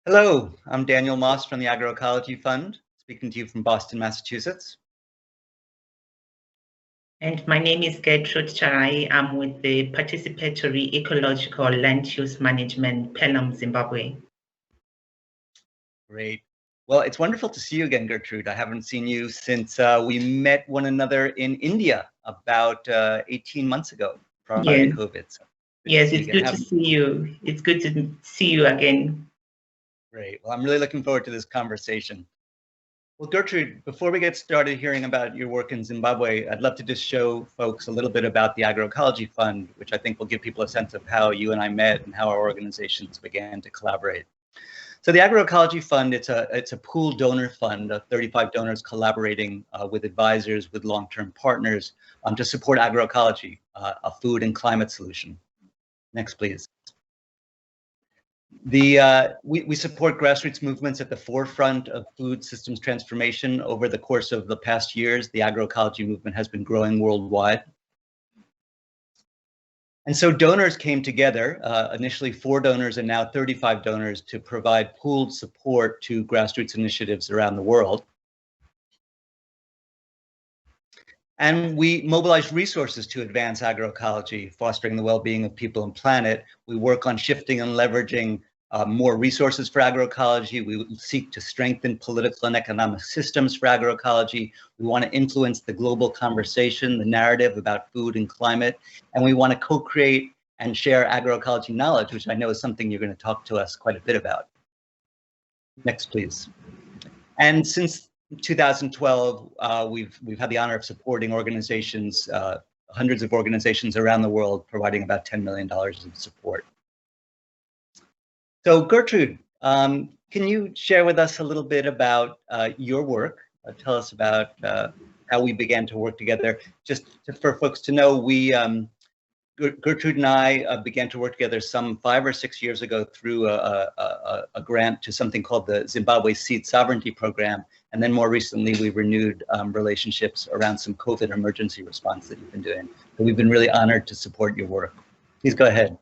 Hello, I'm Daniel Moss from the Agroecology Fund, speaking to you from Boston, Massachusetts. And my name is Gertrude Pswarayi. I'm with the Participatory Ecological Land Use Management, PELUM, Zimbabwe. Great. Well, it's wonderful to see you again, Gertrude. I haven't seen you since we met one another in India about 18 months ago, prior to COVID. So yes, it's good to see you. It's good to see you again. Great. Well, I'm really looking forward to this conversation. Well, Gertrude, before we get started hearing about your work in Zimbabwe, I'd love to just show folks a little bit about the Agroecology Fund, which I think will give people a sense of how you and I met and how our organizations began to collaborate. So the Agroecology Fund, it's a pool donor fund of 35 donors collaborating with advisors, with long-term partners to support agroecology, a food and climate solution. Next, please. We support grassroots movements at the forefront of food systems transformation. Over the course of the past years, the agroecology movement has been growing worldwide. And so donors came together, initially 4 donors and now 35 donors, to provide pooled support to grassroots initiatives around the world. And we mobilize resources to advance agroecology, fostering the well-being of people and planet. We work on shifting and leveraging more resources for agroecology. We seek to strengthen political and economic systems for agroecology. We want to influence the global conversation, the narrative about food and climate. And we want to co-create and share agroecology knowledge, which I know is something you're going to talk to us quite a bit about. Next, please. And since 2012, we've had the honor of supporting organizations, hundreds of organizations around the world, providing about $10 million of support. So Gertrude, can you share with us a little bit about your work? Tell us about how we began to work together. Just for folks to know, Gertrude and I began to work together some 5 or 6 years ago through a grant to something called the Zimbabwe Seed Sovereignty Program. And then more recently, we renewed relationships around some COVID emergency response that you've been doing. So we've been really honored to support your work. Please go ahead.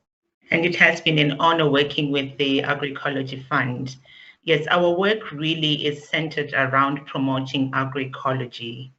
And it has been an honor working with the Agroecology Fund. Yes, our work really is centered around promoting agroecology.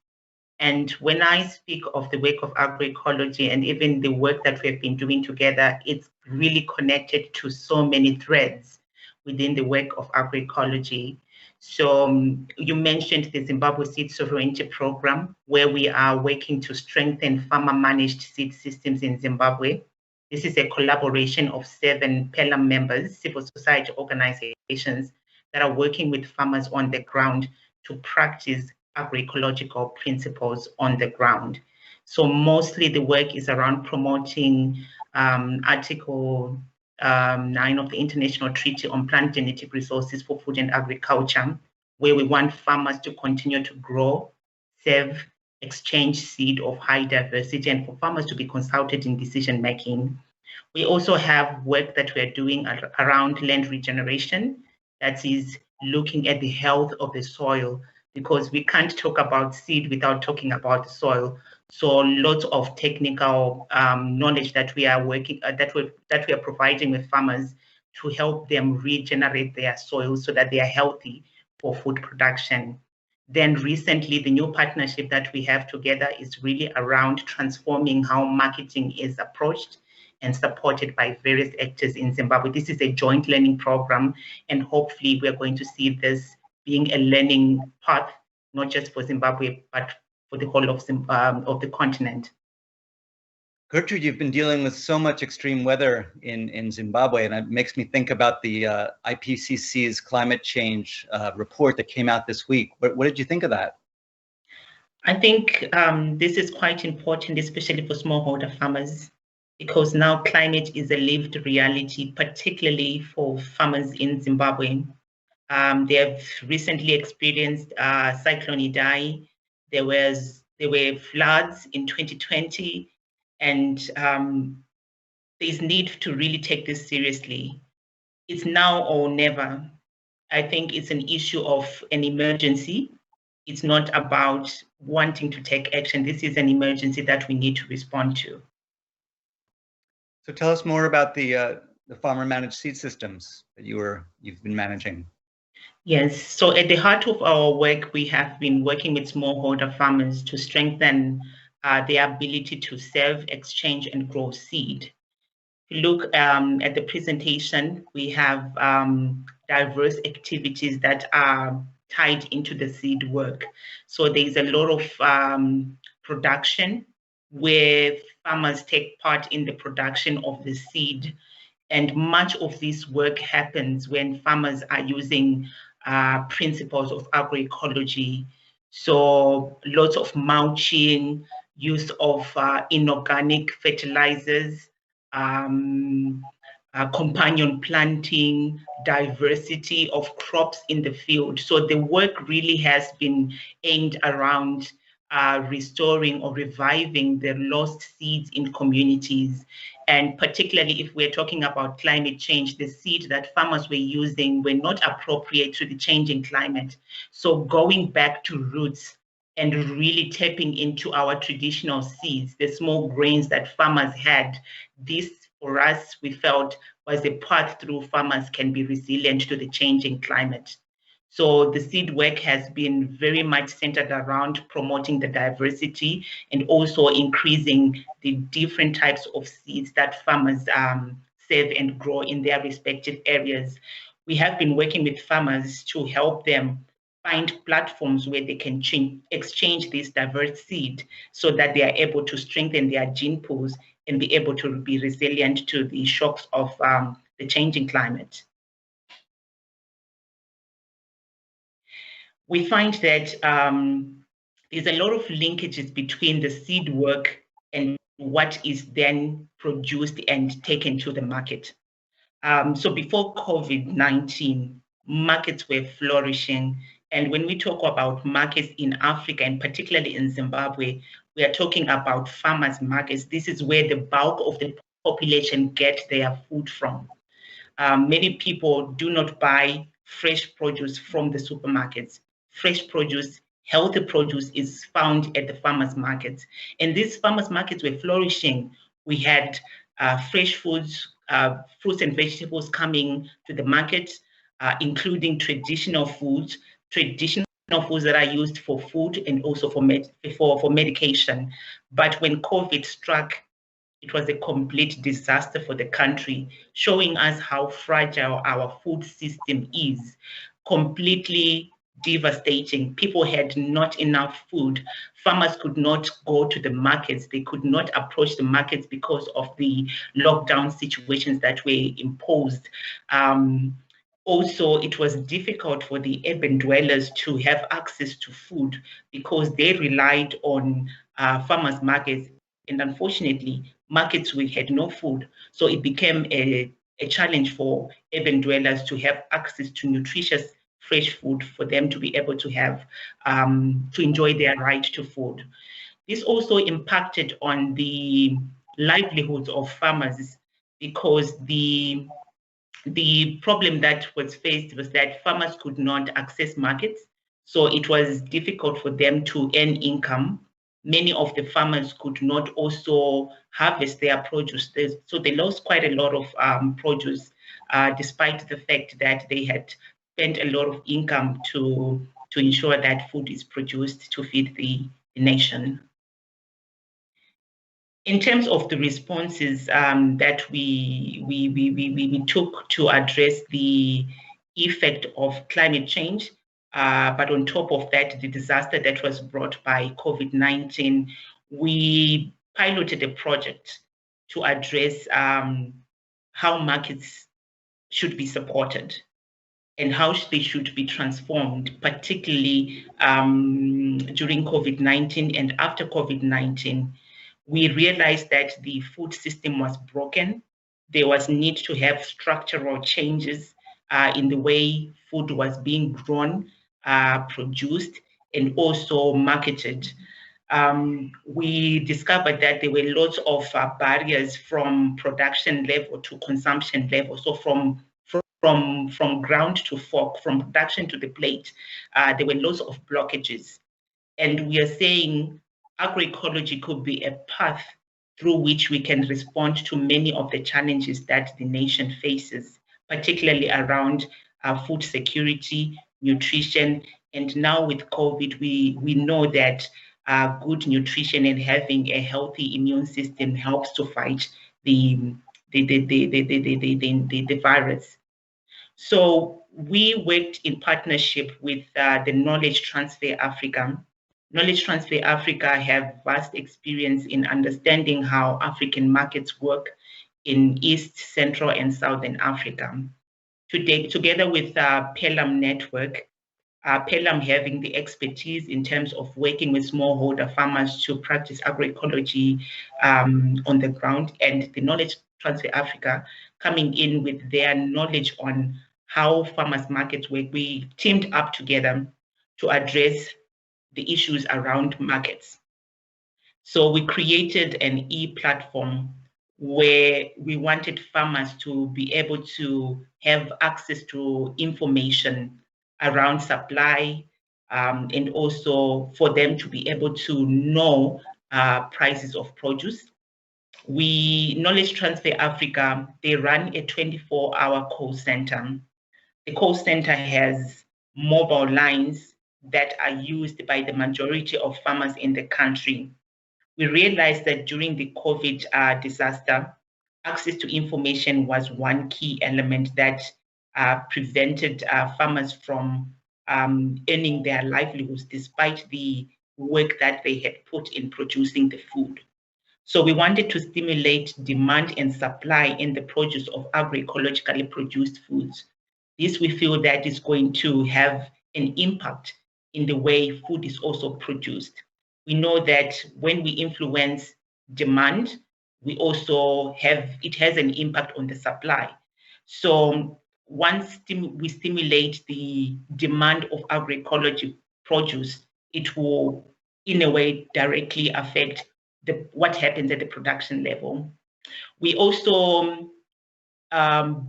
And when I speak of the work of agroecology and even the work that we've been doing together, it's really connected to so many threads within the work of agroecology. So you mentioned the Zimbabwe Seed Sovereignty Program, where we are working to strengthen farmer-managed seed systems in Zimbabwe. This is a collaboration of 7 PELUM members, civil society organizations that are working with farmers on the ground to practice agroecological principles on the ground. So mostly the work is around promoting Article 9 of the International Treaty on Plant Genetic Resources for Food and Agriculture, where we want farmers to continue to grow, save, exchange seed of high diversity, and for farmers to be consulted in decision making. We also have work that we're doing around land regeneration, that is looking at the health of the soil, because we can't talk about seed without talking about the soil. So lots of technical knowledge that we are working that we are providing with farmers to help them regenerate their soil so that they are healthy for food production. Then recently, the new partnership that we have together is really around transforming how marketing is approached and supported by various actors in Zimbabwe. This is a joint learning program, and hopefully we're going to see this being a learning path, not just for Zimbabwe, but for the whole of the continent. Gertrude, you've been dealing with so much extreme weather in Zimbabwe, and it makes me think about the IPCC's climate change report that came out this week. What did you think of that? I think this is quite important, especially for smallholder farmers, because now climate is a lived reality, particularly for farmers in Zimbabwe. They have recently experienced Cyclone Idai. There were floods in 2020. And there's need to really take this seriously. It's now or never. I think it's an issue of an emergency. It's not about wanting to take action. This is an emergency that we need to respond to. So tell us more about the farmer managed seed systems that you've been managing. Yes, so at the heart of our work, we have been working with smallholder farmers to strengthen their ability to save, exchange, and grow seed. If you look at the presentation, we have diverse activities that are tied into the seed work. So there's a lot of production where farmers take part in the production of the seed. And much of this work happens when farmers are using principles of agroecology. So lots of mulching, use of inorganic fertilizers, companion planting, diversity of crops in the field. So the work really has been aimed around restoring or reviving the lost seeds in communities. And particularly if we're talking about climate change, the seeds that farmers were using were not appropriate to the changing climate. So going back to roots and really tapping into our traditional seeds, the small grains that farmers had, this for us, we felt was a path through farmers can be resilient to the changing climate. So the seed work has been very much centered around promoting the diversity and also increasing the different types of seeds that farmers save and grow in their respective areas. We have been working with farmers to help them find platforms where they can exchange this diverse seed so that they are able to strengthen their gene pools and be able to be resilient to the shocks of the changing climate. We find that there's a lot of linkages between the seed work and what is then produced and taken to the market. So before COVID-19, markets were flourishing. And when we talk about markets in Africa, and particularly in Zimbabwe, we are talking about farmers' markets. This is where the bulk of the population get their food from. Many people do not buy fresh produce from the supermarkets. Fresh produce, healthy produce is found at the farmers' markets. And these farmers' markets were flourishing. We had fresh foods, fruits and vegetables coming to the market, including traditional foods that are used for food and also for medication. But when COVID struck, it was a complete disaster for the country, showing us how fragile our food system is. Completely devastating. People had not enough food. Farmers could not go to the markets. They could not approach the markets because of the lockdown situations that were imposed. Also, it was difficult for the urban dwellers to have access to food because they relied on farmers' markets. And unfortunately, markets we had no food. So it became a challenge for urban dwellers to have access to nutritious fresh food for them to be able to have, to enjoy their right to food. This also impacted on the livelihoods of farmers because the problem that was faced was that farmers could not access markets. So it was difficult for them to earn income. Many of the farmers could not also harvest their produce. So they lost quite a lot of produce, despite the fact that they had spent a lot of income to ensure that food is produced to feed the nation. In terms of the responses that we took to address the effect of climate change, but on top of that, the disaster that was brought by COVID-19, we piloted a project to address how markets should be supported and how they should be transformed, particularly during COVID-19 and after COVID-19. We realized that the food system was broken. There was need to have structural changes in the way food was being grown, produced, and also marketed. We discovered that there were lots of barriers from production level to consumption level. So from ground to fork, from production to the plate, there were lots of blockages. And we are saying agroecology could be a path through which we can respond to many of the challenges that the nation faces, particularly around food security, nutrition, and now with COVID, we know that good nutrition and having a healthy immune system helps to fight the virus. So we worked in partnership with the Knowledge Transfer Africa. Knowledge Transfer Africa have vast experience in understanding how African markets work in East, Central, and Southern Africa. Today, together with PELUM network, PELUM having the expertise in terms of working with smallholder farmers to practice agroecology on the ground, and the Knowledge Transfer Africa coming in with their knowledge on how farmers markets work. We teamed up together to address the issues around markets. So we created an e-platform where we wanted farmers to be able to have access to information around supply, and also for them to be able to know prices of produce. Knowledge Transfer Africa, they run a 24-hour call center. The call center has mobile lines that are used by the majority of farmers in the country. We realized that during the COVID disaster, access to information was one key element that prevented farmers from earning their livelihoods despite the work that they had put in producing the food. So we wanted to stimulate demand and supply in the produce of agroecologically produced foods. This we feel that is going to have an impact in the way food is also produced. We know that when we influence demand, we also it has an impact on the supply. So once we stimulate the demand of agroecology produce, it will in a way directly affect what happens at the production level. We also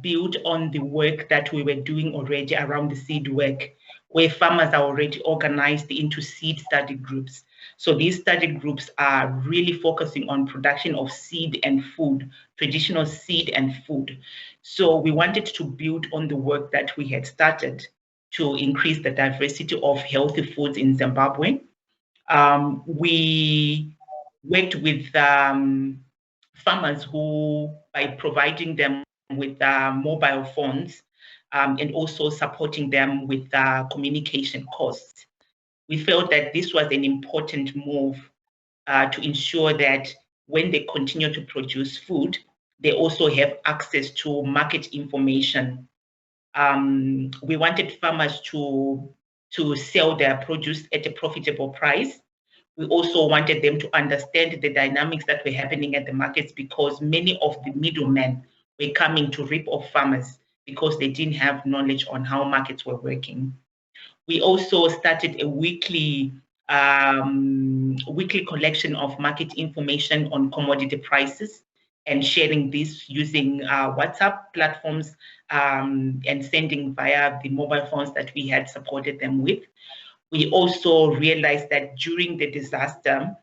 build on the work that we were doing already around the seed work, where farmers are already organized into seed study groups. So these study groups are really focusing on production of seed and food, traditional seed and food. So we wanted to build on the work that we had started to increase the diversity of healthy foods in Zimbabwe. We worked with farmers who, by providing them with mobile phones and also supporting them with communication costs. We felt that this was an important move to ensure that when they continue to produce food, they also have access to market information. We wanted farmers to sell their produce at a profitable price. We also wanted them to understand the dynamics that were happening at the markets, because many of the middlemen were coming to rip off farmers because they didn't have knowledge on how markets were working. We also started a weekly collection of market information on commodity prices and sharing this using WhatsApp platforms and sending via the mobile phones that we had supported them with. We also realized that during the disaster,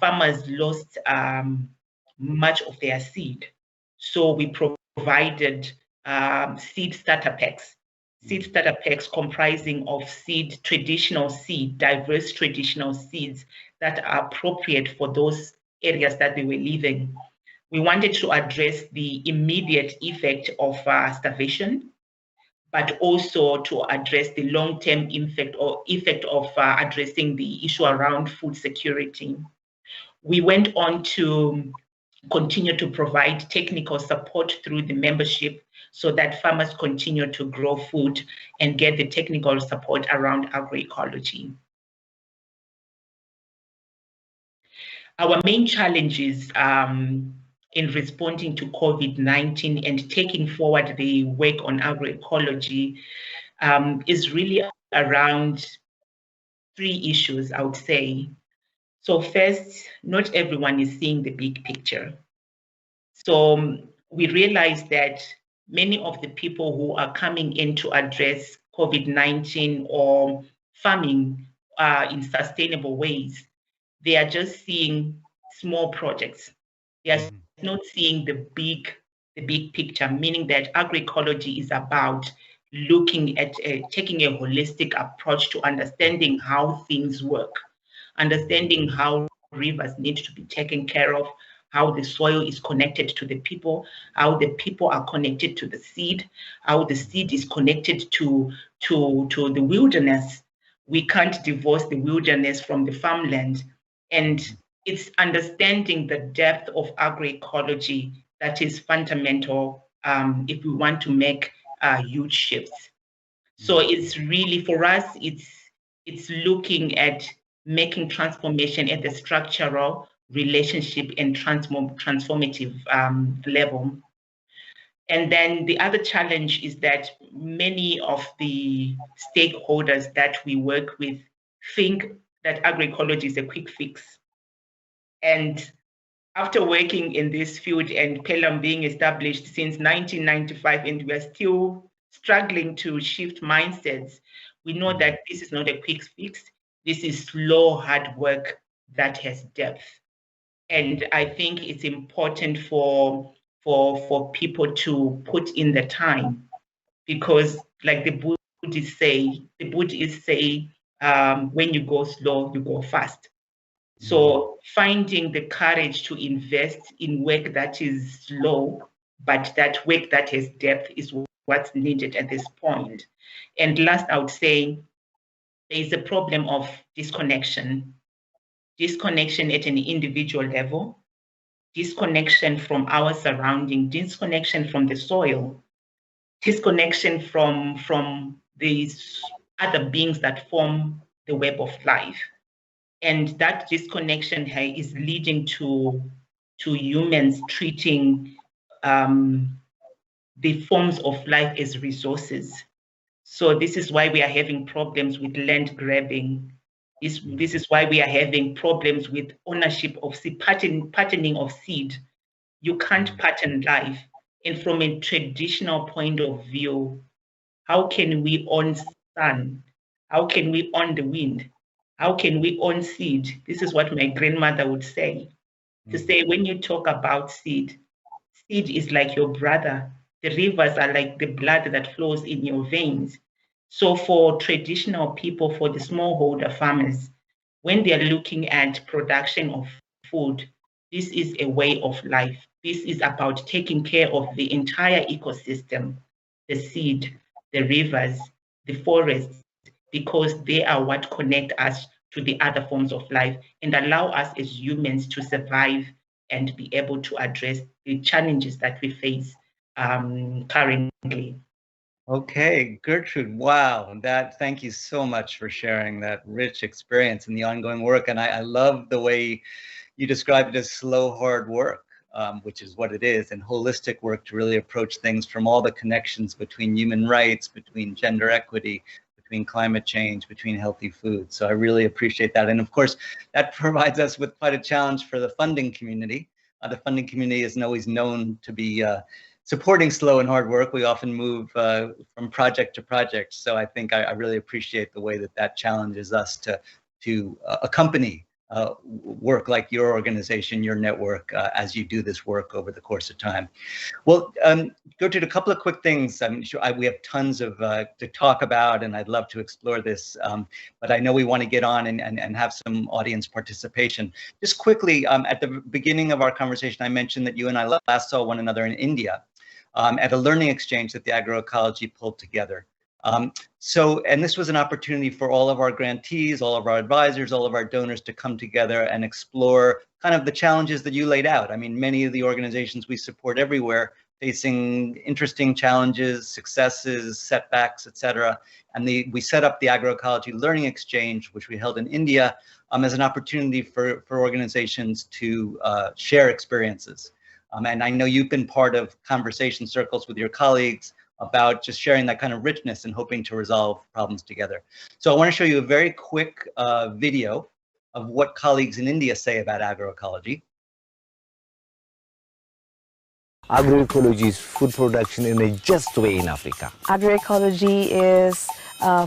farmers lost much of their seed. So we provided seed starter packs. Seed starter packs comprising of diverse traditional seeds that are appropriate for those areas that they were living. We wanted to address the immediate effect of starvation, but also to address the long-term effect of addressing the issue around food security. We went on to continue to provide technical support through the membership so that farmers continue to grow food and get the technical support around agroecology. Our main challenges in responding to COVID-19 and taking forward the work on agroecology is really around three issues, I would say. So first, not everyone is seeing the big picture. So we realize that many of the people who are coming in to address COVID-19 or farming in sustainable ways, they are just seeing small projects. They are not seeing the big picture, meaning that agroecology is about looking at taking a holistic approach to understanding how things work, understanding how rivers need to be taken care of, how the soil is connected to the people, how the people are connected to the seed, how the seed is connected to the wilderness. We can't divorce the wilderness from the farmland. And it's understanding the depth of agroecology that is fundamental if we want to make huge shifts. So it's really, for us, it's looking at making transformation at the structural, relationship, and transformative level. And then the other challenge is that many of the stakeholders that we work with think that agroecology is a quick fix. And after working in this field and PELUM being established since 1995, and we're still struggling to shift mindsets, we know that this is not a quick fix. This is slow, hard work that has depth. And I think it's important for people to put in the time, because like the Buddhists say, when you go slow, you go fast. So finding the courage to invest in work that is slow, but that work that has depth is what's needed at this point. And last, I would say there is a problem of disconnection at an individual level, disconnection from our surrounding, disconnection from the soil, disconnection from these other beings that form the web of life. And that disconnection is leading to humans treating the forms of life as resources. So this is why we are having problems with land grabbing. This is why we are having problems with ownership of seed, patterning of seed. You can't pattern life. And from a traditional point of view, how can we own sun? How can we own the wind? How can we own seed? This is what my grandmother would say. To say, when you talk about seed, seed is like your brother. The rivers are like the blood that flows in your veins. So for traditional people, for the smallholder farmers, when they're looking at production of food, this is a way of life. This is about taking care of the entire ecosystem, the seed, the rivers, the forests, because they are what connect us to the other forms of life and allow us as humans to survive and be able to address the challenges that we face currently. Okay, Gertrude, wow, thank you so much for sharing that rich experience and the ongoing work. And I love the way you described it as slow, hard work, which is what it is, and holistic work to really approach things from all the connections between human rights, between gender equity, between climate change, between healthy food. So I really appreciate that. And of course, that provides us with quite a challenge for the funding community. The funding community isn't always known to be supporting slow and hard work. We often move from project to project. So I think I really appreciate the way that challenges us to accompany work like your organization, your network, as you do this work over the course of time. Well, Gertrude, a couple of quick things. I'm sure we have tons of to talk about, and I'd love to explore this, but I know we want to get on and have some audience participation. Just quickly, at the beginning of our conversation, I mentioned that you and I last saw one another in India at a learning exchange that the Agroecology pulled together. And this was an opportunity for all of our grantees, all of our advisors, all of our donors to come together and explore kind of the challenges that you laid out. I mean, many of the organizations we support everywhere facing interesting challenges, successes, setbacks, et cetera. And we set up the Agroecology Learning Exchange, which we held in India, as an opportunity for organizations to share experiences. And I know you've been part of conversation circles with your colleagues about just sharing that kind of richness and hoping to resolve problems together. So I want to show you a very quick video of what colleagues in India say about agroecology. Agroecology is food production in a just way in Africa. Agroecology is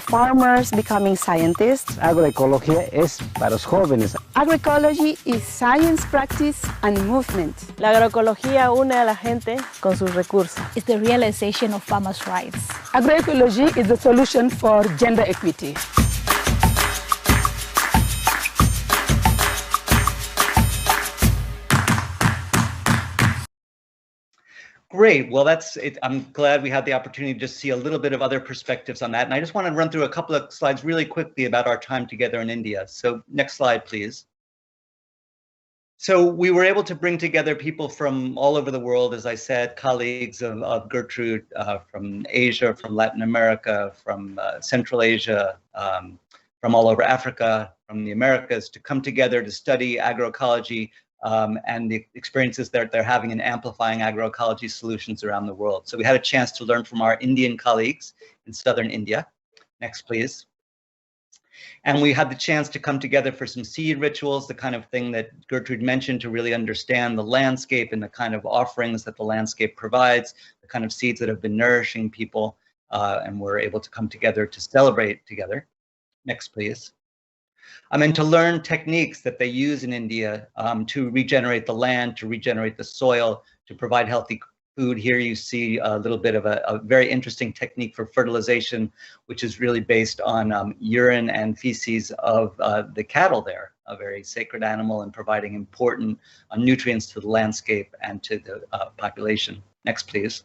farmers becoming scientists. Agroecología es para los jóvenes. Agroecology is science, practice, and movement. La agroecología une a la gente con sus recursos. It's the realization of farmers' rights. Agroecology is the solution for gender equity. Great. Well, that's it. I'm glad we had the opportunity to just see a little bit of other perspectives on that. And I just want to run through a couple of slides really quickly about our time together in India. So next slide, please. So we were able to bring together people from all over the world, as I said, colleagues of Gertrude from Asia, from Latin America, from Central Asia, from all over Africa, from the Americas, to come together to study agroecology and the experiences that they're having in amplifying agroecology solutions around the world. So we had a chance to learn from our Indian colleagues in southern India. Next, please. And we had the chance to come together for some seed rituals, the kind of thing that Gertrude mentioned, to really understand the landscape and the kind of offerings that the landscape provides, the kind of seeds that have been nourishing people, and we're able to come together to celebrate together. Next, please. And to learn techniques that they use in India to regenerate the land, to regenerate the soil, to provide healthy food. Here you see a little bit of a very interesting technique for fertilization, which is really based on urine and feces of the cattle there, a very sacred animal, and providing important nutrients to the landscape and to the population. Next, please.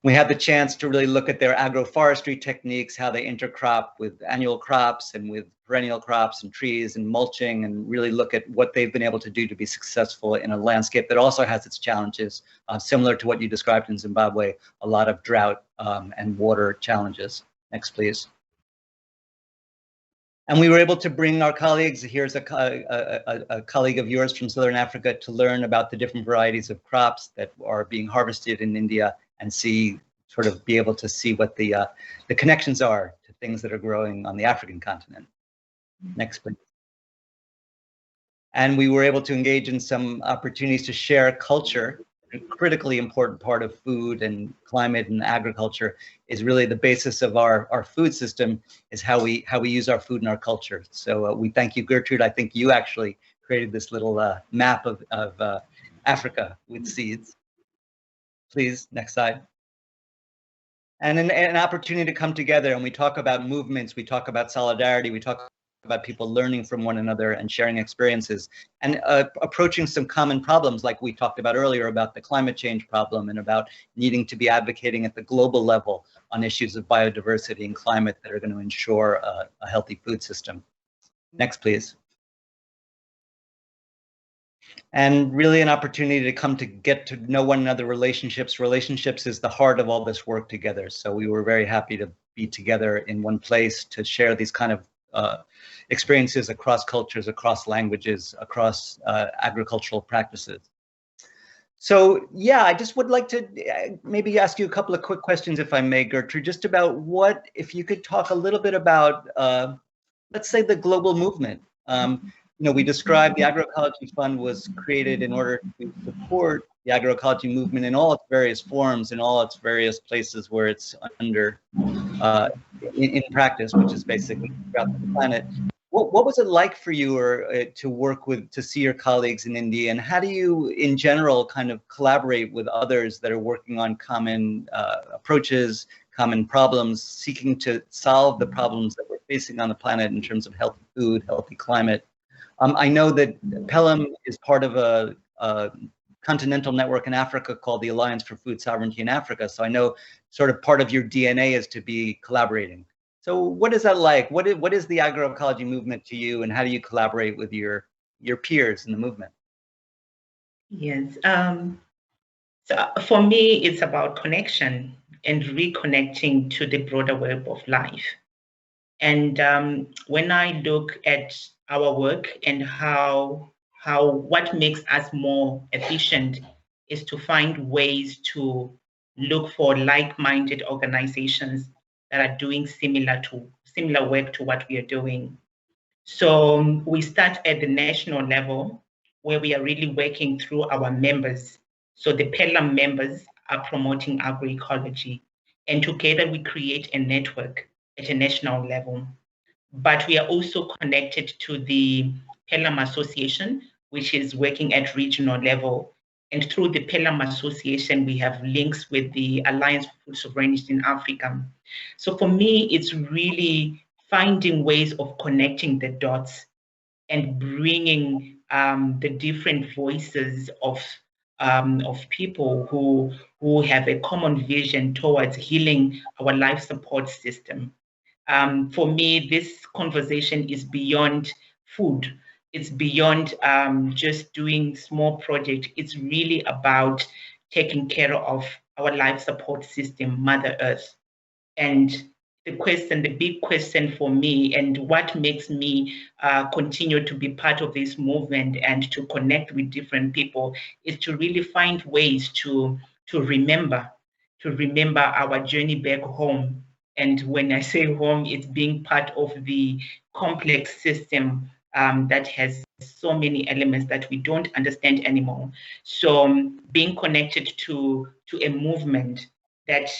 We had the chance to really look at their agroforestry techniques, how they intercrop with annual crops and with perennial crops and trees and mulching, and really look at what they've been able to do to be successful in a landscape that also has its challenges, similar to what you described in Zimbabwe, a lot of drought and water challenges. Next, please. And we were able to bring our colleagues, here's a colleague of yours from Southern Africa, to learn about the different varieties of crops that are being harvested in India, and be able to see what the connections are to things that are growing on the African continent. Next, please. And we were able to engage in some opportunities to share culture. A critically important part of food and climate and agriculture is really the basis of our food system, is how we use our food and our culture. So we thank you, Gertrude. I think you actually created this little map of Africa with seeds. Please, next slide. And an opportunity to come together, and we talk about movements, we talk about solidarity, we talk about people learning from one another and sharing experiences, and approaching some common problems, like we talked about earlier about the climate change problem, and about needing to be advocating at the global level on issues of biodiversity and climate that are going to ensure a healthy food system. Next, please. And really an opportunity to come to get to know one another. Relationships is the heart of all this work together. So we were very happy to be together in one place to share these kind of experiences across cultures, across languages, across agricultural practices. So yeah, I just would like to maybe ask you a couple of quick questions, if I may, Gertrude, just about if you could talk a little bit about, let's say, the global movement. We described the Agroecology Fund was created in order to support the agroecology movement in all its various forms, in all its various places where it's under in practice, which is basically throughout the planet. What was it like for you to see your colleagues in India, and how do you, in general, kind of collaborate with others that are working on common approaches, common problems, seeking to solve the problems that we're facing on the planet in terms of healthy food, healthy climate? I know that PELUM is part of a continental network in Africa called the Alliance for Food Sovereignty in Africa. So I know sort of part of your DNA is to be collaborating. So what is that like? What is the agroecology movement to you, and how do you collaborate with your peers in the movement? Yes. So for me, it's about connection and reconnecting to the broader web of life. And when I look at our work and what makes us more efficient is to find ways to look for like-minded organizations that are doing similar work to what we are doing. So we start at the national level, where we are really working through our members So the PELUM members are promoting agroecology, and together we create a network at a national level. But we are also connected to the PELUM Association, which is working at regional level. And through the PELUM Association, we have links with the Alliance for Food Sovereignty in Africa. So for me, it's really finding ways of connecting the dots and bringing the different voices of people who have a common vision towards healing our life support system. For me, this conversation is beyond food. It's beyond just doing small projects. It's really about taking care of our life support system, Mother Earth. And the big question for me, and what makes me continue to be part of this movement and to connect with different people, is to really find ways to remember our journey back home. And when I say home, it's being part of the complex system that has so many elements that we don't understand anymore. So being connected to a movement that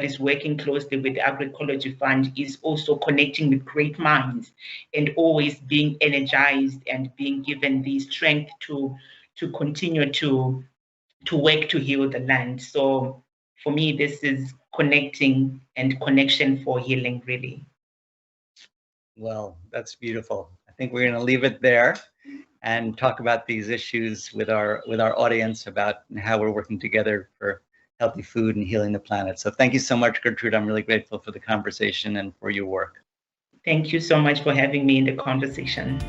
is working closely with the Agroecology Fund is also connecting with great minds and always being energized and being given the strength to continue to work to heal the land. So for me, this is connecting and connection for healing, really. Well, that's beautiful. I think we're going to leave it there and talk about these issues with our audience about how we're working together for healthy food and healing the planet. So thank you so much, Gertrude. I'm really grateful for the conversation and for your work. Thank you so much for having me in the conversation.